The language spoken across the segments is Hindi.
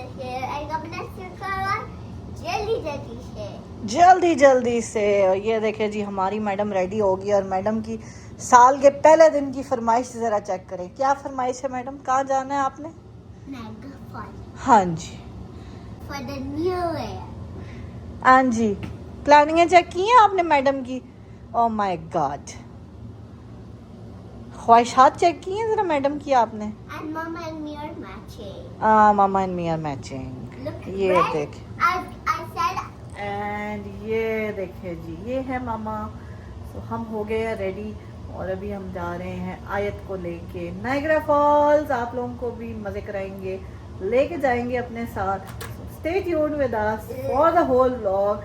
the hair and अपना सिर करवा जल्दी से। और ये देखे जी हमारी मैडम रेडी होगी और मैडम की साल के पहले दिन की फरमाइश ज़रा चेक करें। क्या फरमाइश है मैडम? कहाँ जाना है आपने? हाँ जी, for the new year। हाँ जी, प्लानिंगें चेक की हैं आपने मैडम की? ओह माय गॉड, ख्वाहिशात चेक की हैं ज़रा मैडम की आपने? And mama and me are matching। मामा and me are matching. Look, ये red, देख, I said एंड ये देखे जी ये है मामा। तो हम हो गए हैं रेडी और अभी हम जा रहे हैं आयत को लेके नायग्रा फॉल्स। आप लोगों को भी मज़े कराएंगे, लेके जाएंगे अपने साथ। Stay tuned with us for the whole vlog.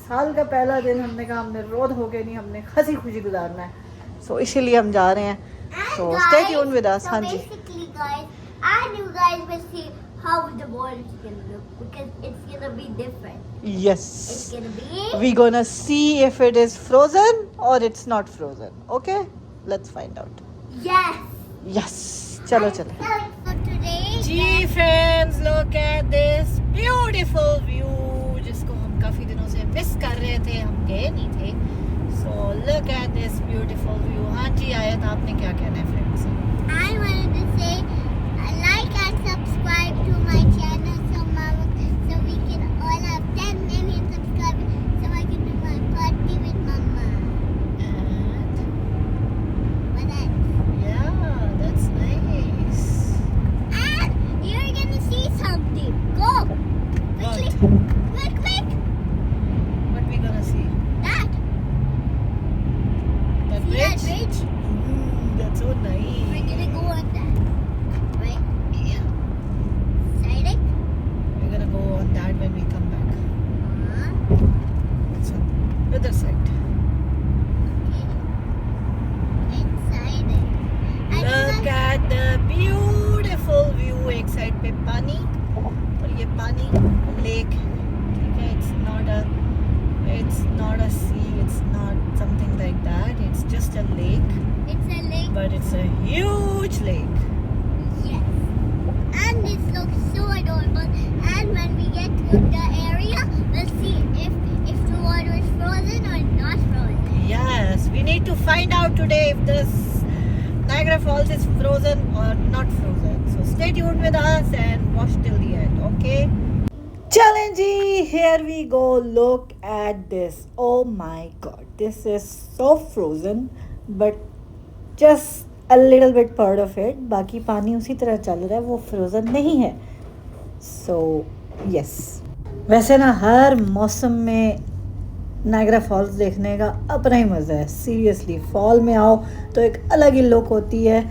साल का पहला दिन हमने कहा हमने रोड हो गए नहीं, हमने हंसी खुशी गुजारना है। सो इसीलिए हम जा रहे हैं। So stay tuned with us, so हाँ जी। basically guys, and you guys will see how the world is gonna look because it's gonna be different। Yes, It's gonna be we gonna see if it is frozen or it's not frozen. Okay, let's find out. yes। Yes, चलो I'm चलो so excited today। Ji friends, look at this beautiful view जिसको हम काफ़ी दिनों से मिस कर रहे थे, हम गए नहीं थे। So look at this beautiful view। हाँ जी आयत, आपने क्या कहना है friends? I wanted to say like and subscribe to my channel so we can all have 10 million subscribers so I can do my party with mama। And What else? yeah, that's nice. And you're gonna see something। Go quickly, quick What we gonna see? that That see that bridge? bridge? That's so nice. We're gonna go on that, right? Yeah, Exciting? we're gonna go on that when we come back. So, other side. Okay, exciting। I Look think at the beautiful view। एक साइड पे पानी और ये पानी लेक है, ठीक है? It's not a sea, it's not something like that, it's just a lake, it's a lake। but it's a huge lake. Yes, and this looks so adorable, and when we get to the area we'll see if the water is frozen or not frozen। Yes, we need to find out today if this Niagara Falls is frozen or not frozen. So stay tuned with us and watch till the end, okay? Challenge, here we go. Look at this. Oh my god, this is so frozen, but just a little bit part of it. बाकी पानी उसी तरह चल रहा है, वो frozen नहीं है। So yes, वैसे ना हर मौसम में नायग्रा फॉल्स देखने का अपना ही मज़ा है। सीरियसली, फॉल में आओ तो एक अलग ही लुक होती है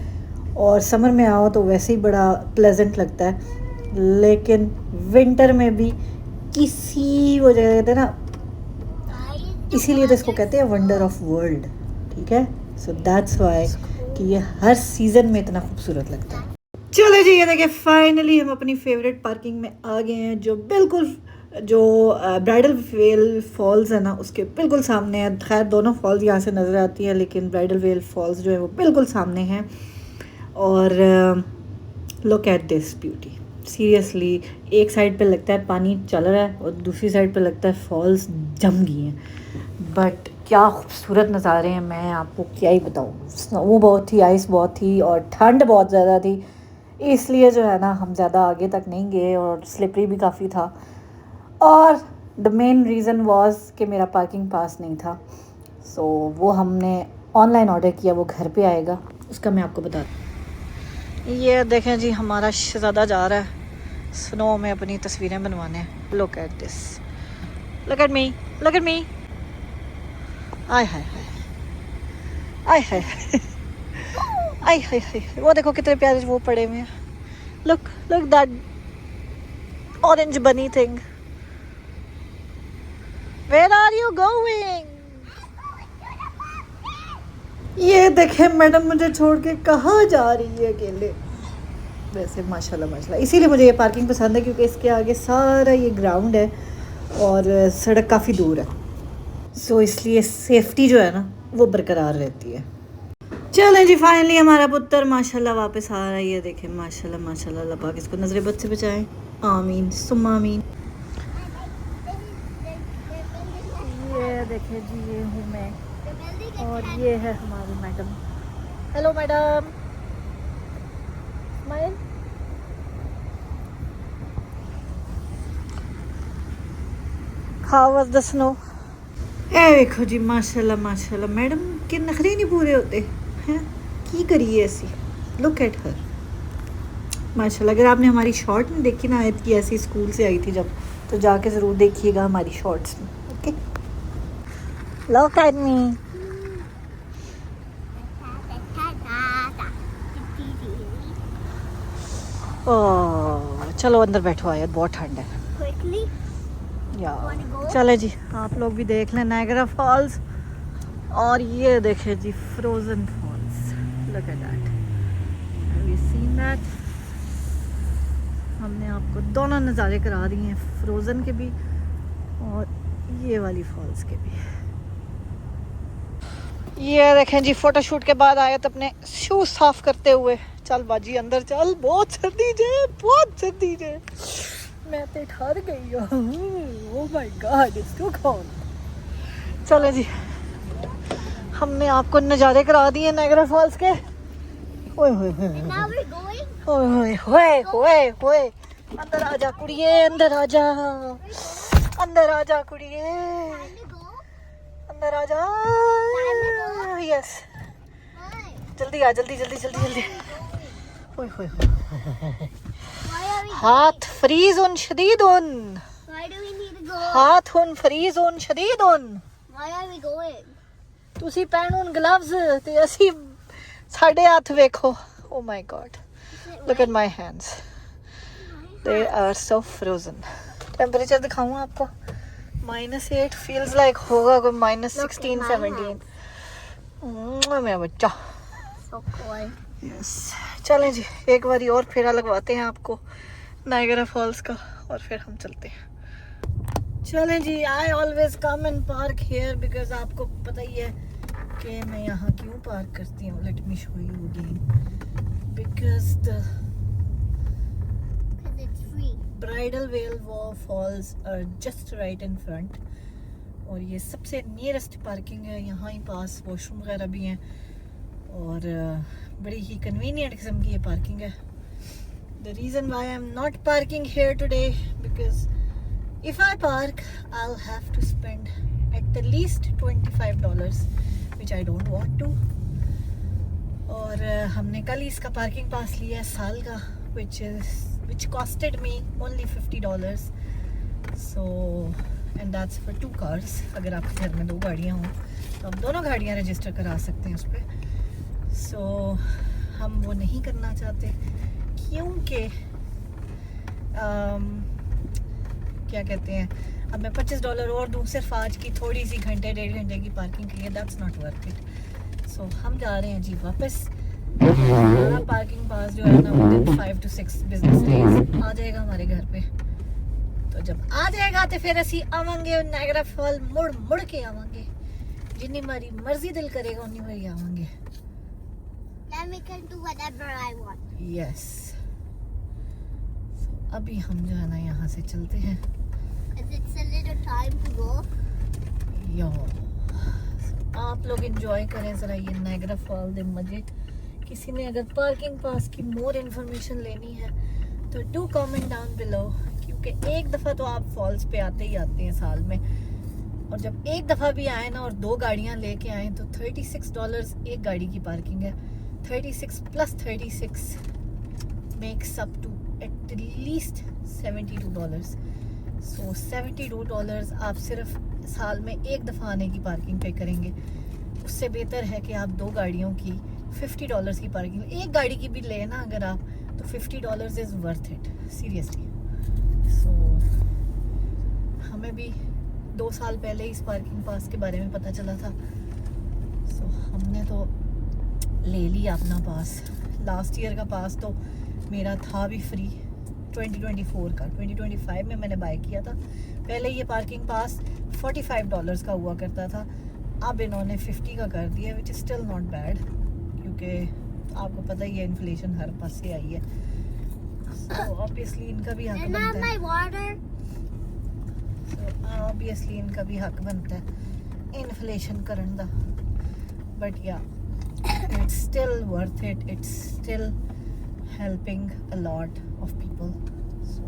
और समर में आओ तो वैसे ही बड़ा प्लेजेंट लगता है। लेकिन विंटर में भी किसी वो जगह कहते हैं ना, इसीलिए तो इसको कहते हैं वंडर ऑफ वर्ल्ड, ठीक है? सो दैट्स वाई कि ये हर सीज़न में इतना खूबसूरत लगता है। चलो जी, ये देखिए फाइनली हम अपनी फेवरेट पार्किंग में आ गए हैं, जो बिल्कुल जो ब्राइडल वेल फॉल्स है ना उसके बिल्कुल सामने है। खैर दोनों फॉल्स यहाँ से नज़र आती हैं, लेकिन ब्राइडल वेल फॉल्स जो है वो बिल्कुल सामने हैं। और look at this beauty. Seriously, एक साइड पे लगता है पानी चल रहा है और दूसरी साइड पे लगता है फॉल्स जम गई हैं। बट क्या खूबसूरत नज़ारे हैं, मैं आपको क्या ही बताऊँ। स्नो बहुत थी, आइस बहुत थी और ठंड बहुत ज़्यादा थी, इसलिए जो है ना हम ज़्यादा आगे तक नहीं गए और स्लिपरी भी काफ़ी था। और द मेन रीज़न वाज कि मेरा पार्किंग पास नहीं था। सो वो हमने ऑनलाइन ऑर्डर किया, वो घर पे आएगा, उसका मैं आपको बता। ये देखें जी हमारा शहज़ादा जा रहा है स्नो में अपनी तस्वीरें बनवाने। Look at this, look at me, look at me. आय हाय हाय, आय हाय हाय, आय हाय हाय, वो देखो कितने प्यारे वो पड़े हुए हैं। Look look that orange bunny thing. Where are you going? ये देखे मैडम मुझे छोड़ के कहाँ जा रही है अकेले। वैसे माशाल्लाह माशाल्लाह, इसीलिए मुझे ये पार्किंग पसंद है क्योंकि इसके आगे सारा ये ग्राउंड है और सड़क काफ़ी दूर है। सो इसलिए सेफ्टी जो है ना वो बरकरार रहती है। चलें जी, फाइनली हमारा पुत्र माशाल्लाह वापस आ रहा है। ये देखें माशाल्लाह माशाल्लाह, अल्लाह पाक इसको नजर बद से बचाए, आमीन सुम्मा आमीन। ये देखें जी, ये हूँ मैं और ये है हमारी madam. Hello madam, smile. How was the snow? ए देखो जी माशाल्लाह माशाल्लाह, मैडम के नखरे नहीं पूरे होते हैं, की करिए ऐसी। लुक एट हर माशाल्लाह। अगर आपने हमारी शॉर्ट में देखी ना, आयत की ऐसी स्कूल से आई थी जब, तो जाके ज़रूर देखिएगा हमारी शॉर्ट्स में। Okay, look at me. ओह चलो अंदर बैठो, आयत बहुत ठंड है। Quickly. या Wanna go? चले जी, आप लोग भी देख लें नायग्रा फॉल्स। और ये देखें जी frozen falls, look at that, have you seen that? हमने आपको दोनों नज़ारे करा दिए हैं, फ्रोजन के भी और ये वाली फॉल्स के भी। ये देखें जी, फोटोशूट के बाद आयत अपने शूज साफ करते हुए। चल बाजी अंदर चल, बहुत सर्दी जे, बहुत सर्दी जे, मैं तो ठहर गई हूँ। Oh my God, it's too cold. चले जी, हमने आपको नज़ारे करा दिए नायग्रा फॉल्स के। ओए होए होए Now we're going. होए होए होए होए, अंदर आजा कुड़िए, अंदर आजा, अंदर आजा कुड़िए, Time to go. अंदर आजा। Yes, Why? जल्दी आ, जल्दी जल्दी जल्दी जल्दी। ओए होए होए, Why are we? हाथ फ्रीज उन शदीद उन, Why do we need to go? हाथ उन फ्रीज उन शदीद उन। Why are we going? ਤੁਸੀਂ ਪਹਿਨੂਨ ਗਲਵਜ਼ ਤੇ ਅਸੀਂ ਸਾਡੇ ਹੱਥ ਵੇਖੋ। Oh my God, look at my hands, they are so frozen. Temperature दिखाऊं आपको, -8 फील्स लाइक होगा कोई -16 17। मेरा बच्चा। So cold. यस, चलें जी, एक बारी और फेरा लगवाते हैं आपको नायग्रा फॉल्स का और फिर हम चलते हैं। चलें जी, I always come and park here because आपको पता ही है कि मैं यहाँ क्यों पार्क करती हूँ। Let me show you again, because the Because it's free. Bridal Veil Falls are just right in front, और ये सबसे नियरेस्ट पार्किंग है। यहाँ ही पास वॉशरूम वगैरह भी हैं और बड़ी ही कन्वीनियंट किस्म की ये पार्किंग है। The reason why I am not parking here today, because if I park I'll have to spend at the least $25, which I don't want to। और हमने कल ही इसका पार्किंग पास लिया है साल का, which costed me only $50। so and that's for 2 cars। अगर आपके घर में 2 गाड़ियाँ हों तो आप दोनों गाड़ियाँ रजिस्टर करा सकते हैं उस पर। so हम वो नहीं करना चाहते क्योंकि क्या कहते हैं, अब मैं $25 और दूँ सिर्फ आज की थोड़ी सी घंटे 1.5 घंटे की पार्किंग के लिए, दैट्स नॉट वर्थ इट। सो हम जा रहे हैं जी वापस। हमारा पार्किंग पास जो है ना, विदिन 5 to 6 बिजनेस डेज आ जाएगा हमारे घर पे। तो जब आ जाएगा तो फिर असी आवांगे नायग्रा फॉल, मुड़ मुड़ के आवांगे, जिन्नी हमारी मर्जी दिल करेगा उन्नी बारी आवांगे। Then we can do whatever I want. Yes, अभी हम जो है ना यहाँ से चलते हैं। Because it's a little time to go. यो, आप लोग एंजॉय करें ज़रा ये नायग्रा फॉल दे मजे। किसी ने अगर पार्किंग पास की मोर इन्फॉर्मेशन लेनी है तो डू कमेंट डाउन बिलो, क्योंकि एक दफ़ा तो आप फॉल्स पे आते ही आते हैं साल में, और जब एक दफ़ा भी आए ना और 2 गाड़ियाँ लेके आए तो $36 एक गाड़ी की पार्किंग है। 36 + 36 makes up to at least $72। So $72 आप सिर्फ साल में एक दफ़ा आने की पार्किंग पे करेंगे। उससे बेहतर है कि आप 2 गाड़ियों की $50 की पार्किंग, एक गाड़ी की भी लेना अगर आप, तो $50 इज़ वर्थ इट, सीरियसली। सो हमें भी 2 साल पहले इस पार्किंग पास के बारे में पता चला था। सो हमने तो ले लिया अपना पास। लास्ट ईयर का पास तो मेरा था भी फ्री, 2024 का। 2025 में मैंने बाय किया था। पहले ये पार्किंग पास $45 का हुआ करता था, अब इन्होंने 50 का कर दिया, which is still not bad, क्योंकि आपको पता ही है इन्फ्लेशन हर पास से आई है, so obviously इनका भी हक And now बनता है, my water. so obviously इनका भी हक बनता है इन्फ्लेशन करन दा, but yeah it's still worth it, it's still helping a lot of people, so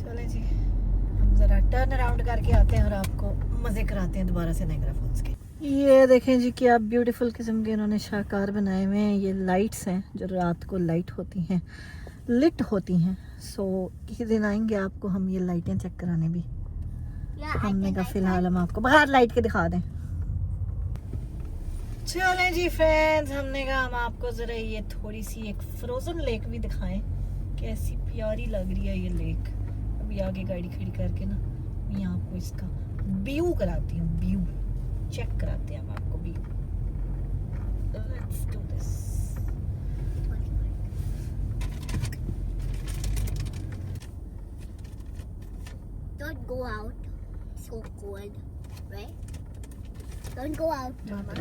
चलें जी हम ज़रा टर्न अराउंड करके आते हैं और आपको मज़े कराते हैं दोबारा से नायग्रा फॉल्स के। ये देखें जी क्या ब्यूटीफुल किस्म के इन्होंने शाहकार बनाए हुए हैं। ये लाइट्स हैं जो रात को लाइट होती हैं, लिट होती हैं। सो किसी दिन आएंगे आपको हम ये लाइटें चेक कराने भी। Yeah, I हमने think कहा I फिलहाल हम आपको बाहर लाइट के दिखा दें। चलें जी फ्रेंड्स, हमने कहा हम आपको ज़रा ये थोड़ी सी एक फ्रोज़न लेक भी दिखाएं, कैसी प्यारी लग रही है ये लेक। अभी आगे गाड़ी खड़ी करके ना मैं आपको इसका व्यू कराती हूँ, व्यू चेक कराते हैं हम आपको view. Let's do this. Don't go out. It's so cold, right? Don't go out, Mama.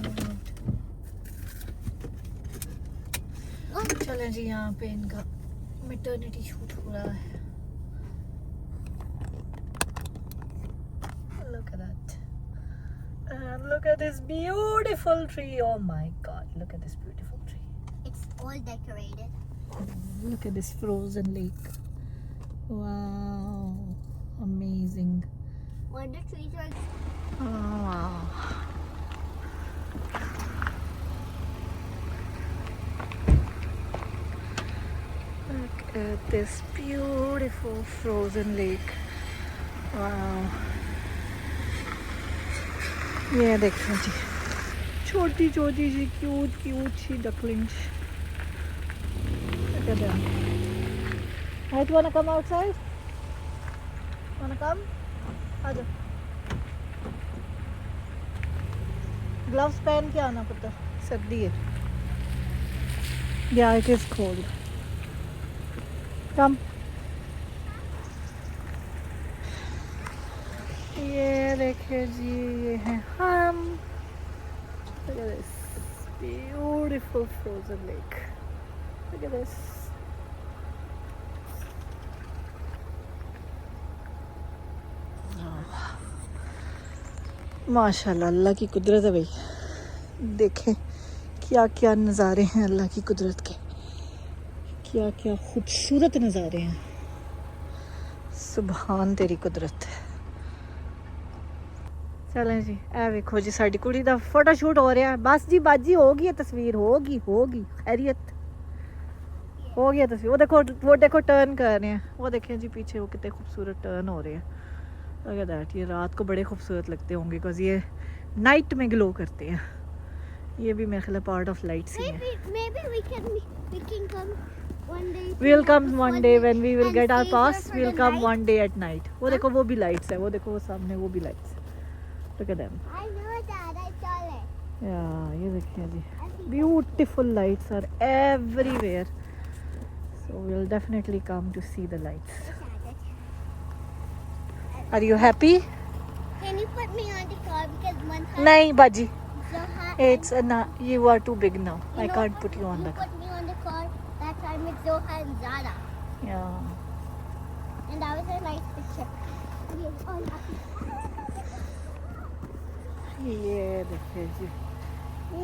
Oh, चलें जी, यहाँ पे इनका मैटरनिटी शूट हो रहा है। Look at that. And look at this beautiful tree. Oh my God, look at this beautiful tree. it's all decorated. Look at this frozen lake. Wow, amazing. When the trees are Oh, wow. Look at this beautiful frozen lake. Wow. ये देखो जी, छोटी छोटी सी क्यूट सी ducklings. Look at them. Right, wanna come outside? Wanna come? आजा। ग्लव्स पहन के आना पुत्र, सर्दी है। Yeah, it is cold. Come. ये देखिए जी, ये है हम। Look at this beautiful frozen lake. Look at this. माशाल्लाह, अल्लाह की कुदरत है भाई। देखें क्या क्या नज़ारे हैं अल्लाह की कुदरत के, क्या क्या खूबसूरत नज़ारे हैं। सुभान तेरी कुदरत। चलें जी, ए वेखो जी साडी कुड़ी दा फोटो शूट हो रहा है। बस जी बाजी होगी, तस्वीर होगी खैरियत हो गया तस्वीर। वो देखो टर्न कर रहे हैं, वो देखें जी पीछे वो कितने खूबसूरत टर्न हो रहे हैं। Look at that, ये रात को बड़े खूबसूरत लगते होंगे बिकॉज ये नाइट में ग्लो करते हैं। ये भी मेरे ख्याल पार्ट ऑफ लाइट्स ही है। maybe we can come one day. We'll come one day when we will and get our stay pass. here for We'll the come night. one day at night. वो देखो वो भी लाइट्स है, वो देखो वो सामने वो भी लाइट्स है। Look at them. I know that. I saw it. Yeah, ये देखिए जी, beautiful lights are everywhere. So we'll definitely come to see the lights. Are you happy? Can you put me on the car because one time नहीं बाजी, Zoha it's you are too big now. I know, can't put you on the car. put me on the car that time with Zoha and Zara, Yeah. and that was a nice picture. We are all happy. ये देखिए जी,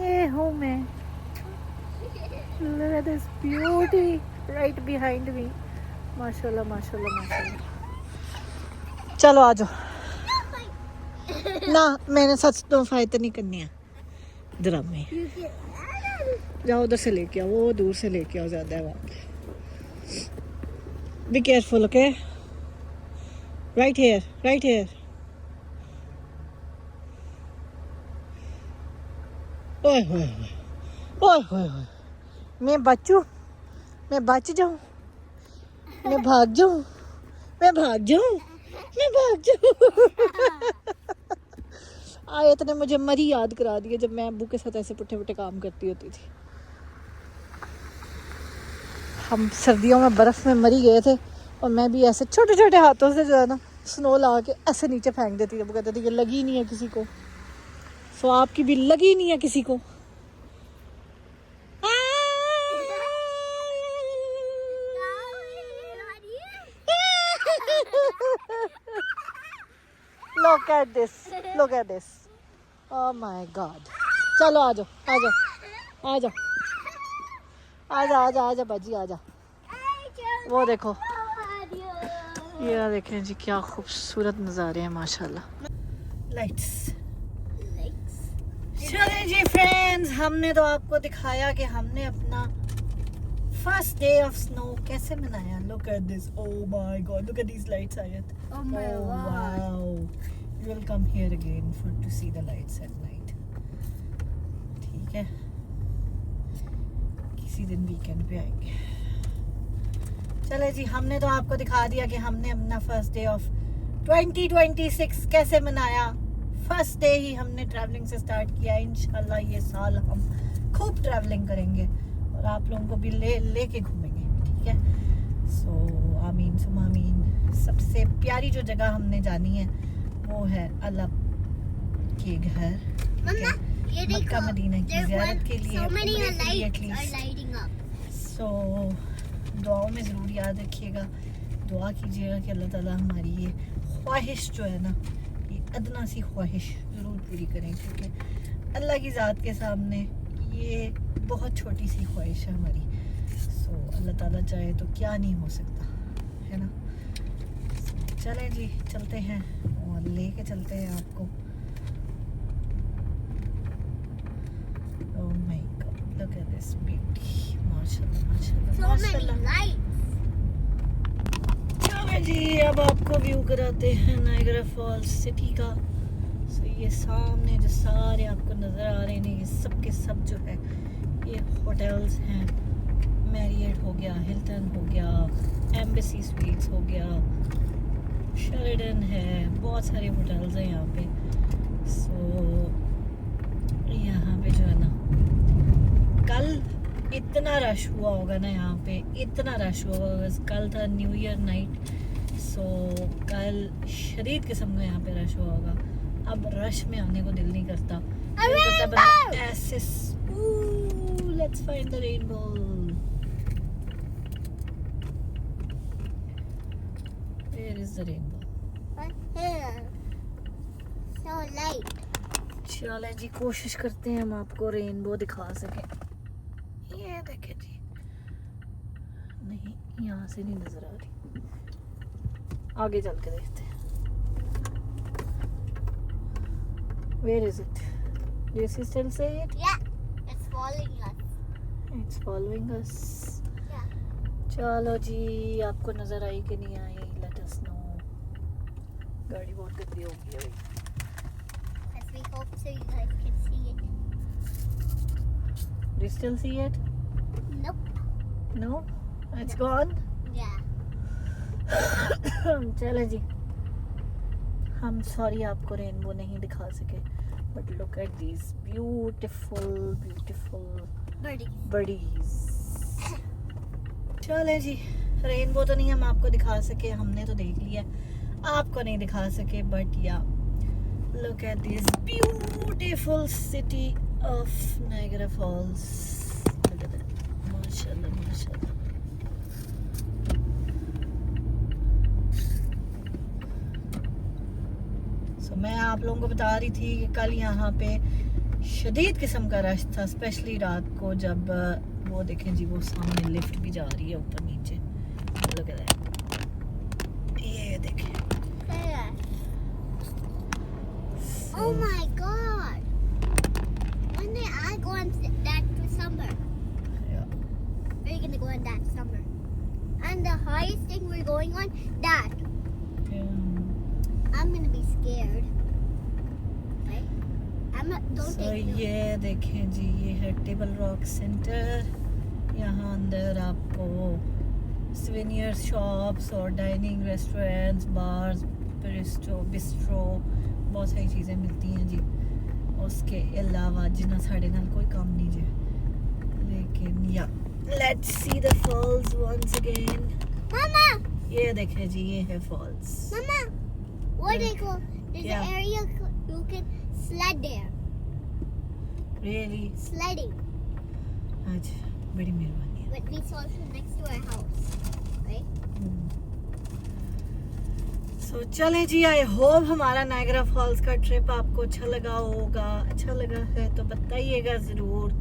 ये हूँ मैं। Look at this beauty right behind me. माशाल्लाह माशाल्लाह माशाल्लाह। चलो आ जाओ ना, मैंने सच तो फायदा नहीं करनी है ड्रामे। You can. जाओ उधर से लेके आओ, वो दूर से लेके आओ, ज़्यादा है वहाँ पे। Be careful, okay? Right here. ओए होए होए, मैं बच जाऊँ, मैं भाग जाऊँ। आयत ने मुझे मरी याद करा दी जब मैं अब्बू के साथ ऐसे पुट्ठे काम करती होती थी। हम सर्दियों में बर्फ़ में मरी गए थे और मैं भी ऐसे छोटे छोटे हाथों से जो है ना स्नो ला के ऐसे नीचे फेंक देती थी। अब्बू कहते थे कि लगी नहीं है किसी को, सो आपकी भी लगी नहीं है किसी को। look at this. Look at this. Oh my God. चलो आ जाओ, आ जाओ, आ जाओ, आ जाओ, आ जाओ, आ जाओ बाजी, आ जाओ. वो देखो, ये देखें जी क्या खूबसूरत नज़ारे हैं माशाल्लाह. लाइट्स. चलें जी फ्रेंड्स, हमने तो आपको दिखाया कि हमने अपना फर्स्ट डे ऑफ स्नो कैसे मनाया. Look at this. Oh my God, look at these lights आयत. Oh my God. Wow. You will come here again for to see the lights at night. ठीक है, किसी दिन वीकेंड पे आएंगे. चले जी, हमने तो आपको दिखा दिया कि हमने अपना फर्स्ट डे ऑफ 2026 कैसे मनाया. फर्स्ट डे ही हमने ट्रैवलिंग से स्टार्ट किया. इंशाल्लाह ये साल हम खूब ट्रैवलिंग करेंगे और आप लोगों को भी लेके घूमेंगे. ठीक है. सो आमीन सुमा आमीन. सबसे प्यारी जो जगह हमने जानी है वो है अलब के घर. Mama, ये देखो. मक्का मदीना की There's ज़ियारत के लिए, so many उम्रे के लिए lights at least. are lighting up. सो दुआओं में ज़रूर याद रखिएगा. दुआ कीजिएगा कि अल्लाह ताला हमारी ये ख्वाहिश जो है ना, ये अदना सी ख्वाहिश ज़रूर पूरी करें, क्योंकि अल्लाह की ज़ात के सामने ये बहुत छोटी सी ख्वाहिश है हमारी. सो अल्लाह ताला चाहे तो क्या नहीं हो सकता, है ना. चलें जी, चलते हैं और लेके चलते हैं आपको. ओह my God, look at this beauty. माशाल्लाह माशाल्लाह So many माशाल्लाह. lights. चलो जी, अब आपको व्यू कराते हैं नायग्रा फॉल्स सिटी का. सो ये सामने जो सारे आपको नज़र आ रहे हैं, ये सब के सब जो है ये होटल्स हैं. मैरियट हो गया, हिल्टन हो गया, एम्बेसी स्वीट्स हो गया, शेरिडन है, बहुत सारे होटल्स हैं यहाँ पे. सो यहाँ पे जो है ना, कल इतना रश हुआ होगा ना यहाँ पे, इतना रश हुआ होगा. कल था न्यू ईयर नाइट. सो कल शदीद किस्म का यहाँ पे रश हुआ होगा. अब रश में आने को दिल नहीं करता. दिल करता बंदा ऐसे. Let's find the rainbow. Where is the rainbow? But here. So light. चले जी, कोशिश करते हैं हम आपको रेनबो दिखा सकें. ये देखे जी, नहीं यहाँ से नहीं नजर आ रही. आगे चल के देखते हैं. Where is it? Do you still see it? Yeah. It's following us. It's following us. Yeah. चलो जी, आपको नजर आई कि नहीं आई? Let us know. गाड़ी बहुत गंदी हो गई है. As we hope so you guys can see it. Do you still see it? Nope. No? It's gone? Yeah. चलो जी, हम सॉरी आपको रेनबो नहीं दिखा सके. But look at these beautiful beautiful Birdie. बर्डीज. चले जी, रेनबो तो नहीं हम आपको दिखा सके, हमने तो देख लिया, आपको नहीं दिखा सके. बट या look at this beautiful city of Niagara false. माशाल्लाह माशाल्लाह. सो मैं आप लोगों को बता रही थी कि कल यहाँ पे शदीद किस्म का रश था, स्पेशली रात को, जब वो देखें जी, वो सामने लिफ्ट भी जा रही है ऊपर नीचे. Look at that. ये देखें. There. Oh my God. One day I go on that summer. Yeah. We're gonna go on that summer. And the highest thing we're going on, that. I'm gonna be scared. Right? I'm not. Don't So take me. ये देखें जी, ये है टेबल रॉक सेंटर. यहाँ अंदर आपको स्विनियर शॉप्स और डाइनिंग रेस्टोरेंट्स, बार्स, बिस्ट्रो, बहुत सारी चीज़ें मिलती हैं जी. उसके अलावा जिन्ना साढ़े नाल कोई काम नहीं जी. लेकिन या let's see the falls once again. Mama, ये देखें जी, ये है falls. Mama, what do they call? There's Yeah. an area you can sled there. Really. Sledding. आज बड़ी मेहरबानी है. But we saw it next to our house. Right? सो चले जी, आई होप हमारा नायग्रा फॉल्स का ट्रिप आपको अच्छा लगा होगा। अच्छा लगा है तो बताइएगा ज़रूर,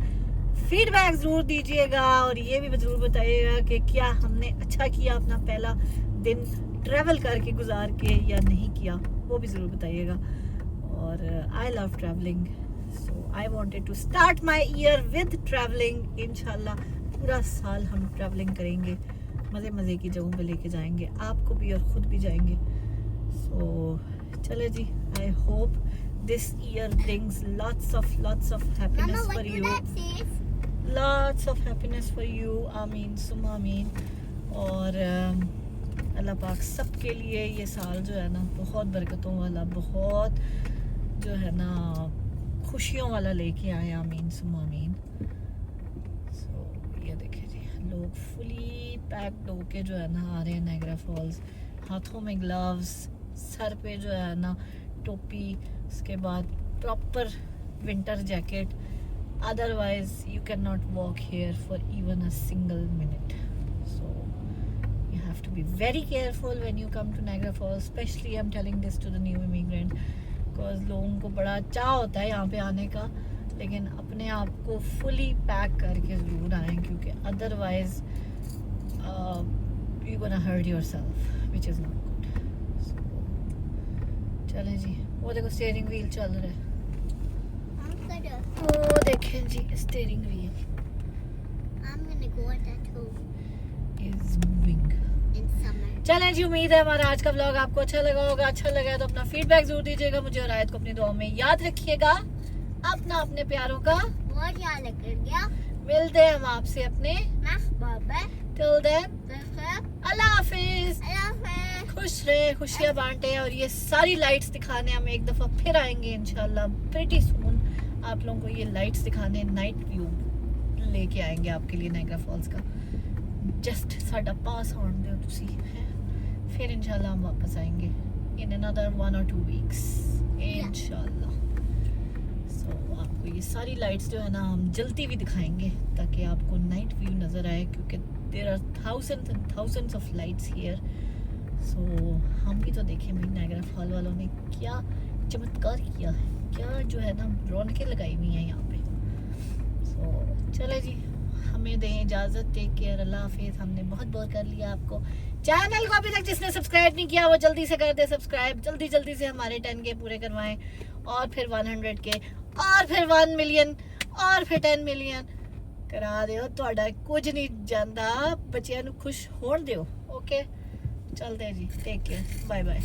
फीडबैक ज़रूर दीजिएगा और ये भी ज़रूर बताइएगा कि क्या हमने अच्छा किया अपना पहला दिन ट्रैवल करके गुजार के या नहीं किया, वो भी ज़रूर बताइएगा। और I love travelling, so I wanted to start my year with travelling. इंशाल्लाह पूरा साल हम ट्रैवलिंग करेंगे, मज़े मज़े की जगहों पे लेके जाएंगे आपको भी और ख़ुद भी जाएंगे। सो चले जी, I hope this year brings lots of happiness Mama, for what do you, that says? lots of happiness for you, आमीन सुम्मा आमीन। और अल्लाह पाक सबके लिए ये साल जो है ना बहुत बरकतों वाला, बहुत जो है ना खुशियों वाला लेके आए, आमीन सुम्मा आमीन। सो ये देखिए जी, लोग फुली पैक्ड होके जो है ना आ रहे हैं नायग्रा फॉल्स, हाथों में ग्लव्स, सर पे जो है ना टोपी, उसके बाद proper winter jacket, otherwise you cannot walk here for even a single minute. So you have to be very careful when you come to Niagara Falls, especially I'm telling this to the new immigrant because लोगों को बड़ा चाह होता है यहाँ पे आने का, लेकिन अपने आप को fully पैक करके ज़रूर आएँ क्योंकि otherwise you're gonna hurt yourself, which is not good. So चलें जी, वो देखो स्टीयरिंग व्हील चल रहा है, वो देखें जी steering wheel I'm gonna go at that too is moving. in summer. चलें जी, उम्मीद है हमारा आज का व्लॉग आपको अच्छा लगा होगा। अच्छा लगा है तो अपना फीडबैक जरूर दीजिएगा मुझे और आयत को अपनी दुआ में याद रखिएगा। अपना अपने प्यारों का बहुत याद लग गया। मिलते हैं हम आपसे अपने बाबा टिल देन अल्लाह अल्लाह हाफिज, हाफिज़। खुश रहे, खुशियाँ बांटे और ये सारी लाइट्स दिखाने हम एक दफ़ा फिर आएंगे इंशाल्लाह प्रीटी सून। आप लोगों को ये लाइट्स दिखाने, नाइट व्यू लेके आएंगे आपके लिए नायग्रा फॉल्स का। जस्ट साडा पास ऑन दो तुसी, फिर इंशाल्लाह हम वापस आएंगे इन अनदर 1 or 2 weeks इंशाल्लाह। सो आपको ये सारी लाइट्स जो है ना हम जल्दी भी दिखाएंगे ताकि आपको नाइट व्यू नज़र आए क्योंकि there are thousands and thousands of lights here। So हम भी तो देखें भाई नायग्रा फॉल वालों ने क्या चमत्कार किया है, क्या जो है ना रौनकें लगाई हुई हैं यहाँ पे। सो चले जी, हमें दें इजाज़त, टेक केयर, अल्लाह हाफिज़। हमने बहुत बोर कर लिया आपको। चैनल को अभी तक जिसने सब्सक्राइब नहीं किया वो जल्दी से कर दे सब्सक्राइब, जल्दी से हमारे 10K पूरे करवाएं और फिर 100K और फिर 1 million और फिर 10 million करा दिओ। ਤੁਹਾਡਾ कुछ नहीं ਜਾਂਦਾ, ਬੱਚਿਆਂ ਨੂੰ खुश होण दिओ। ओके चलते जी, टेक केयर, बाय बाय।